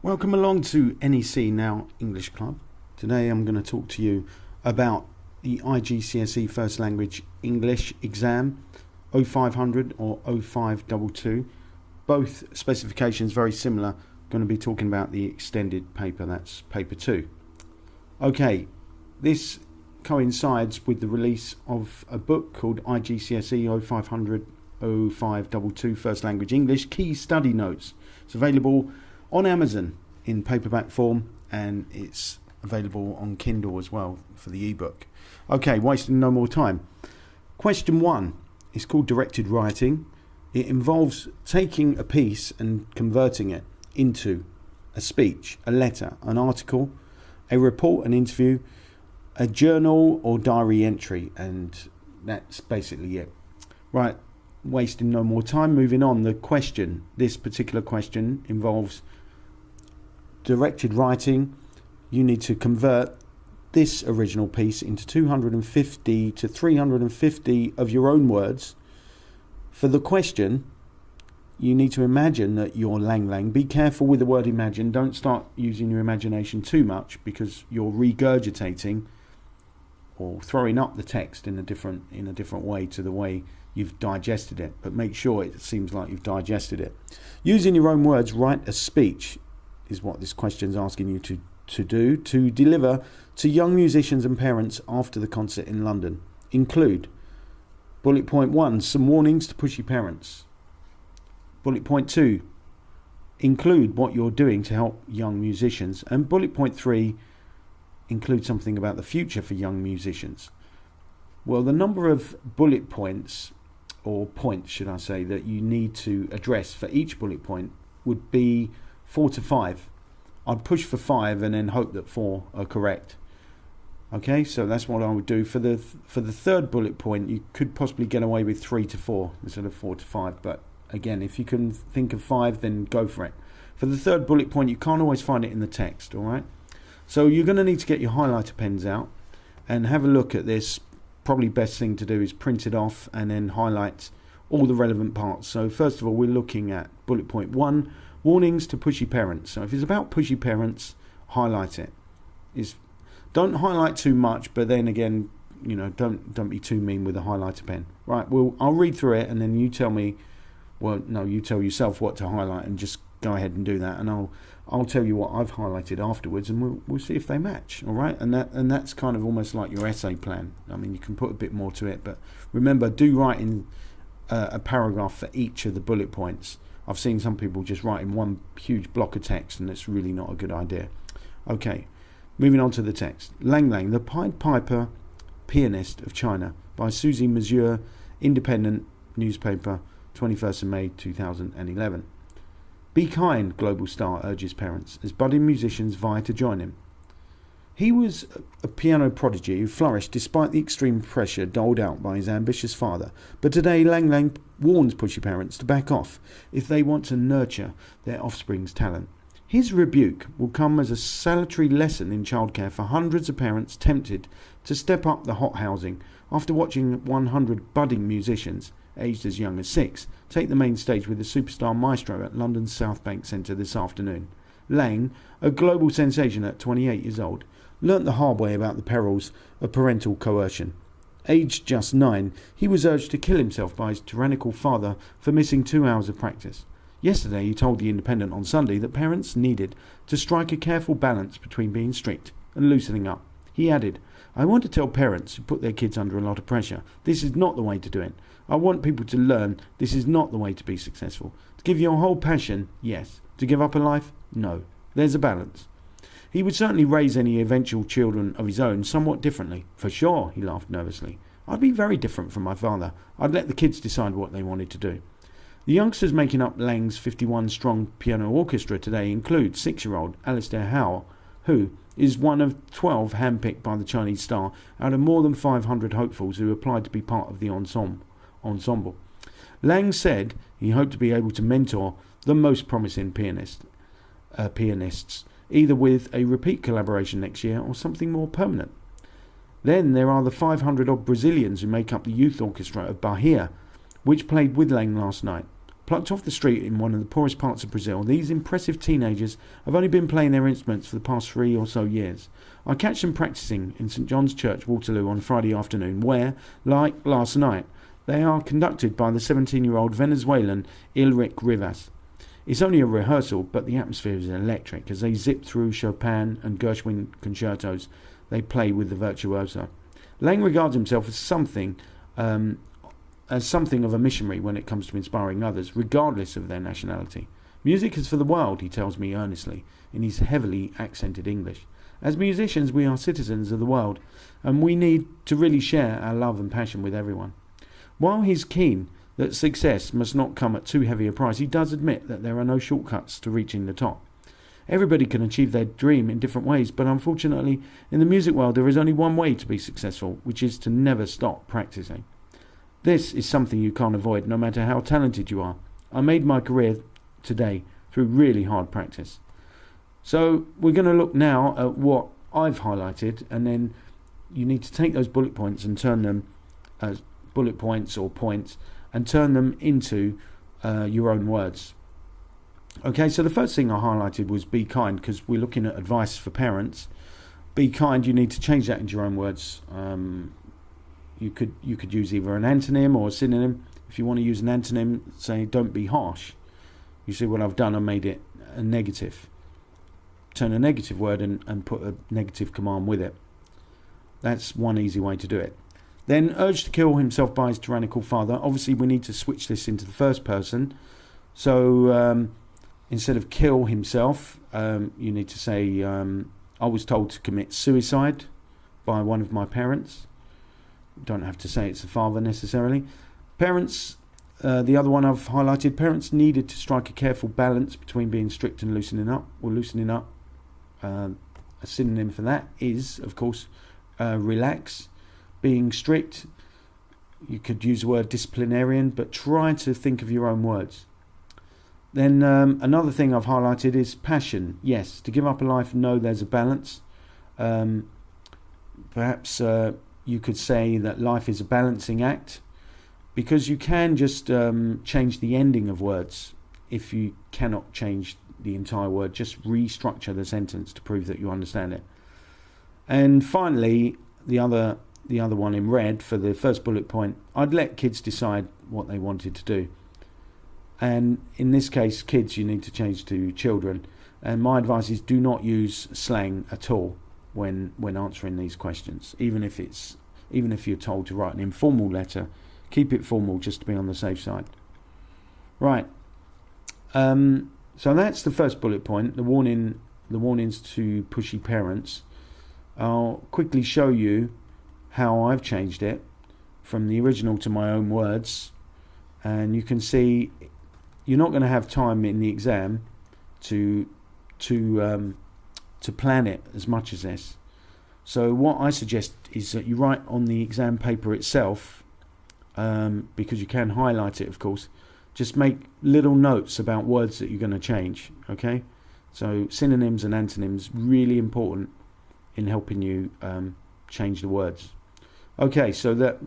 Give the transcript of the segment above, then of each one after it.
Welcome along to NEC Now English Club. Today I'm going to talk to you about the IGCSE First Language English exam 0500 or 0522. Both specifications very similar. Going to be talking about the extended paper, that's paper 2. Okay, this coincides with the release of a book called IGCSE 0500 0522 First Language English Key Study Notes. It's available on Amazon in paperback form, and it's available on Kindle as well for the ebook. Okay, wasting no more time. Question 1 is called directed writing. It involves taking a piece and converting it into a speech, a letter, an article, a report, an interview, a journal or diary entry, and that's basically it. Right, wasting no more time, moving on. The question, this particular question involves directed writing. You need to convert this original piece into 250 to 350 of your own words. For the question, you need to imagine that you're Lang Lang. Be careful with the word imagine. Don't start using your imagination too much, because you're regurgitating or throwing up the text in a different way to the way you've digested it. But make sure it seems like you've digested it. Using your own words, write a speech is what this question is asking you to do, to deliver to young musicians and parents after the concert in London. Include bullet point 1, some warnings to pushy parents. Bullet point 2, include what you're doing to help young musicians. And bullet point 3, include something about the future for young musicians. Well, the number of bullet points, or points should I say, that you need to address for each bullet point would be 4 to 5. I'd push for 5 and then hope that 4 are correct. Okay, so that's what I would do. For the third bullet point, you could possibly get away with 3 to 4 instead of 4 to 5. But again, if you can think of 5, then go for it. For the third bullet point, you can't always find it in the text, all right? So you're going to need to get your highlighter pens out and have a look at this. Probably best thing to do is print it off and then highlight all the relevant parts. So first of all, we're looking at bullet point 1, warnings to pushy parents. So if it's about pushy parents, highlight it. Don't highlight too much, but then again, don't be too mean with a highlighter pen. Right, I'll read through it and then you tell me, you tell yourself what to highlight and just go ahead and do that, and I'll tell you what I've highlighted afterwards, and we'll see if they match. All right, and that's kind of almost like your essay plan. I mean, you can put a bit more to it, but remember, do write in a paragraph for each of the bullet points. I've seen some people just write in one huge block of text, and it's really not a good idea. Okay, moving on to the text. Lang Lang, the Pied Piper Pianist of China, by Susie Mazur, Independent newspaper, 21st of May 2011. Be kind, global star urges parents as budding musicians vie to join him. He was a piano prodigy who flourished despite the extreme pressure doled out by his ambitious father. But today Lang Lang warns pushy parents to back off if they want to nurture their offspring's talent. His rebuke will come as a salutary lesson in childcare for hundreds of parents tempted to step up the hothousing after watching 100 budding musicians, aged as young as 6, take the main stage with the superstar maestro at London's South Bank Centre this afternoon. Lang, a global sensation at 28 years old, learnt the hard way about the perils of parental coercion. Aged just 9, he was urged to kill himself by his tyrannical father for missing 2 hours of practice. Yesterday he told The Independent on Sunday that parents needed to strike a careful balance between being strict and loosening up. He added, I want to tell parents who put their kids under a lot of pressure, this is not the way to do it. I want people to learn this is not the way to be successful. To give your whole passion, yes. To give up a life, no. There's a balance. He would certainly raise any eventual children of his own somewhat differently. For sure, he laughed nervously. I'd be very different from my father. I'd let the kids decide what they wanted to do. The youngsters making up Lang's 51-strong piano orchestra today include 6-year-old Alistair Howe, who is one of 12 handpicked by the Chinese star out of more than 500 hopefuls who applied to be part of the ensemble. Lang said he hoped to be able to mentor the most promising pianists, either with a repeat collaboration next year or something more permanent. Then there are the 500-odd Brazilians who make up the youth orchestra of Bahia, which played with Lang last night. Plucked off the street in one of the poorest parts of Brazil, these impressive teenagers have only been playing their instruments for the past 3 or so years. I catch them practising in St John's Church, Waterloo, on Friday afternoon, where, like last night, they are conducted by the 17-year-old Venezuelan Ilric Rivas. It's only a rehearsal, but the atmosphere is electric. As they zip through Chopin and Gershwin concertos, they play with the virtuoso. Lang regards himself as something of a missionary when it comes to inspiring others, regardless of their nationality. Music is for the world, he tells me earnestly, in his heavily accented English. As musicians, we are citizens of the world, and we need to really share our love and passion with everyone. While he's keen that success must not come at too heavy a price, he does admit that there are no shortcuts to reaching the top. Everybody can achieve their dream in different ways, but unfortunately, in the music world, there is only one way to be successful, which is to never stop practicing. This is something you can't avoid, no matter how talented you are. I made my career today through really hard practice. So we're going to look now at what I've highlighted, and then you need to take those bullet points and turn them as bullet points or points and turn them into your own words. Okay, so the first thing I highlighted was be kind, because we're looking at advice for parents. Be kind, you need to change that into your own words. You could use either an antonym or a synonym. If you want to use an antonym, say don't be harsh. You see what I've done? I made it a negative. Turn a negative word and put a negative command with it. That's one easy way to do it. Then urged to kill himself by his tyrannical father. Obviously, we need to switch this into the first person. So instead of kill himself, you need to say, I was told to commit suicide by one of my parents. Don't have to say it's the father necessarily. Parents, the other one I've highlighted, parents needed to strike a careful balance between being strict and loosening up. Well, loosening up, a synonym for that is, of course, relax. Being strict, you could use the word disciplinarian, but try to think of your own words. Then another thing I've highlighted is passion. Yes, to give up a life, no, there's a balance. Perhaps you could say that life is a balancing act, because you can just change the ending of words. If you cannot change the entire word, just restructure the sentence to prove that you understand it. And finally, the other one in red for the first bullet point, I'd let kids decide what they wanted to do. And in this case, kids, you need to change to children. And my advice is do not use slang at all when answering these questions. Even if you're told to write an informal letter, keep it formal just to be on the safe side. Right. So that's the first bullet point, the warnings to pushy parents. I'll quickly show you how I've changed it from the original to my own words, and you can see you're not going to have time in the exam to plan it as much as this. So what I suggest is that you write on the exam paper itself, because you can highlight it, of course. Just make little notes about words that you're going to change. Okay, so synonyms and antonyms, really important in helping you change the words. Okay, so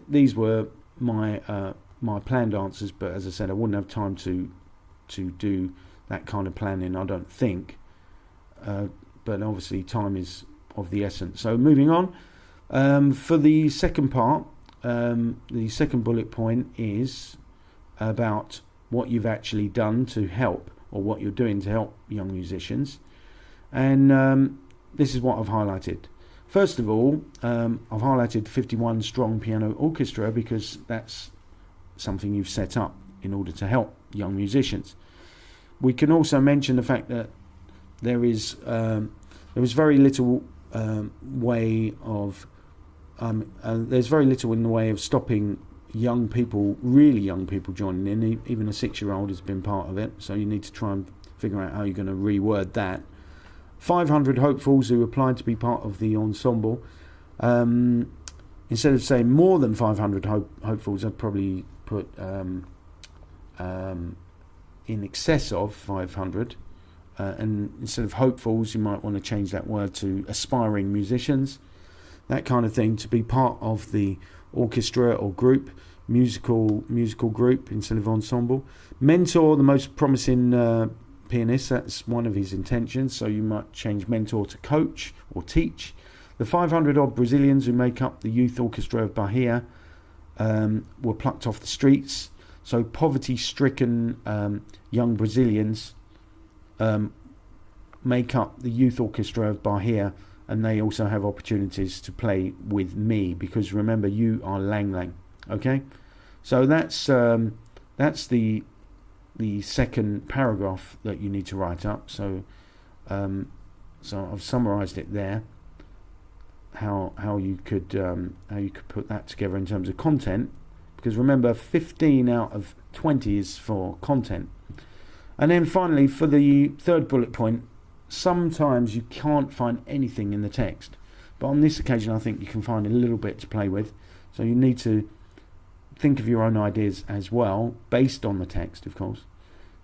these were my planned answers, but as I said, I wouldn't have time to do that kind of planning, I don't think. But obviously, time is of the essence. So moving on, for the second part, the second bullet point is about what you've actually done to help, or what you're doing to help young musicians, and this is what I've highlighted. First of all, I've highlighted 51 strong piano orchestra, because that's something you've set up in order to help young musicians. We can also mention the fact that there is very little way of there's very little in the way of stopping young people, really young people, joining in. Even a 6-year-old has been part of it, so you need to try and figure out how you're going to reword that. 500 hopefuls who applied to be part of the ensemble. Instead of saying more than 500 hopefuls, I'd probably put in excess of 500. And instead of hopefuls, you might want to change that word to aspiring musicians. That kind of thing, to be part of the orchestra or group musical group instead of ensemble. Mentor the most promising pianist, that's one of his intentions, so you might change mentor to coach or teach. The 500 odd Brazilians who make up the youth orchestra of Bahia were plucked off the streets, so poverty-stricken young Brazilians make up the youth orchestra of Bahia, and they also have opportunities to play with me, because remember, you are Lang Lang. Okay, so that's the second paragraph that you need to write up. So I've summarised it there. How you could put that together in terms of content, because remember, 15 out of 20 is for content. And then finally, for the third bullet point, sometimes you can't find anything in the text, but on this occasion I think you can find a little bit to play with. So you need to think of your own ideas as well, based on the text, of course.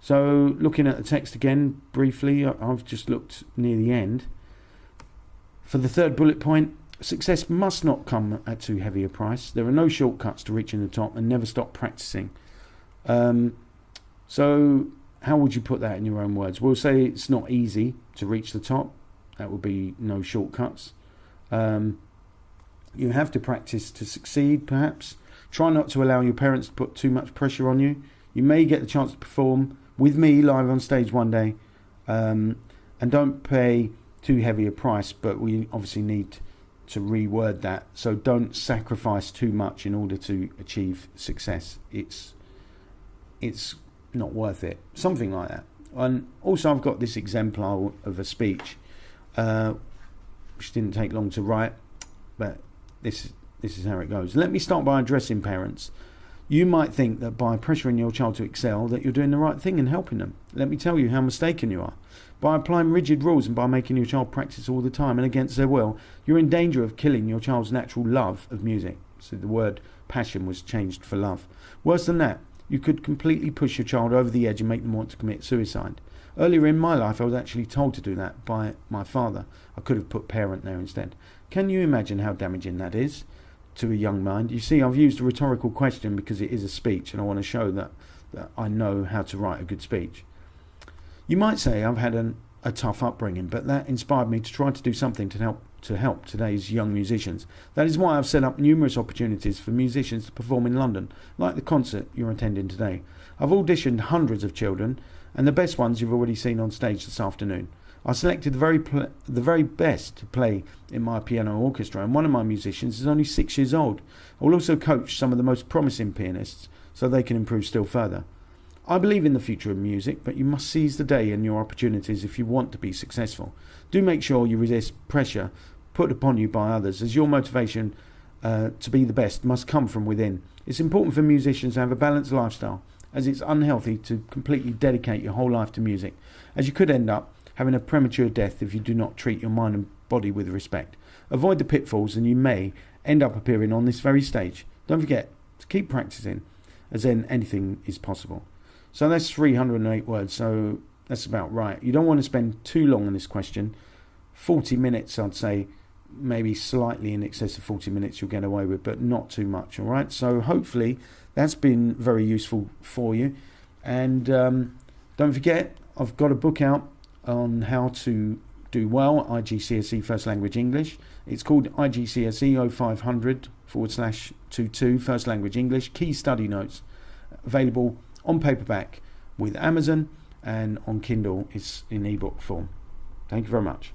So looking at the text again briefly, I've just looked near the end. For the third bullet point, success must not come at too heavy a price. There are no shortcuts to reaching the top, and never stop practicing. So how would you put that in your own words? We'll say it's not easy to reach the top. That would be no shortcuts. You have to practice to succeed, perhaps. Try not to allow your parents to put too much pressure on you. You may get the chance to perform with me live on stage one day. And don't pay too heavy a price, but we obviously need to reword that. So don't sacrifice too much in order to achieve success. It's not worth it. Something like that. And also I've got this exemplar of a speech, which didn't take long to write, but this is how it goes. Let me start by addressing parents. You might think that by pressuring your child to excel that you're doing the right thing and helping them. Let me tell you how mistaken you are. By applying rigid rules and by making your child practice all the time and against their will, you're in danger of killing your child's natural love of music. So the word passion was changed for love. Worse than that, you could completely push your child over the edge and make them want to commit suicide. Earlier in my life, I was actually told to do that by my father. I could have put parent there instead. Can you imagine how damaging that is to a young mind? You see, I've used a rhetorical question because it is a speech, and I want to show that I know how to write a good speech. You might say I've had a tough upbringing, but that inspired me to try to do something to help today's young musicians. That is why I've set up numerous opportunities for musicians to perform in London, like the concert you're attending today. I've auditioned hundreds of children, and the best ones you've already seen on stage this afternoon. I selected the very best to play in my piano orchestra, and one of my musicians is only 6 years old. I will also coach some of the most promising pianists so they can improve still further. I believe in the future of music, but you must seize the day and your opportunities if you want to be successful. Do make sure you resist pressure put upon you by others, as your motivation to be the best must come from within. It's important for musicians to have a balanced lifestyle, as it's unhealthy to completely dedicate your whole life to music, as you could end up having a premature death if you do not treat your mind and body with respect. Avoid the pitfalls and you may end up appearing on this very stage. Don't forget to keep practicing, as then anything is possible. So that's 308 words, so that's about right. You don't want to spend too long on this question. 40 minutes, I'd say, maybe slightly in excess of 40 minutes you'll get away with, but not too much, all right? So hopefully that's been very useful for you. And don't forget, I've got a book out on how to do well IGCSE First Language English. It's called IGCSE 0500/22 First Language English Key Study Notes, available on paperback with Amazon, and on Kindle it's in ebook form. Thank you very much.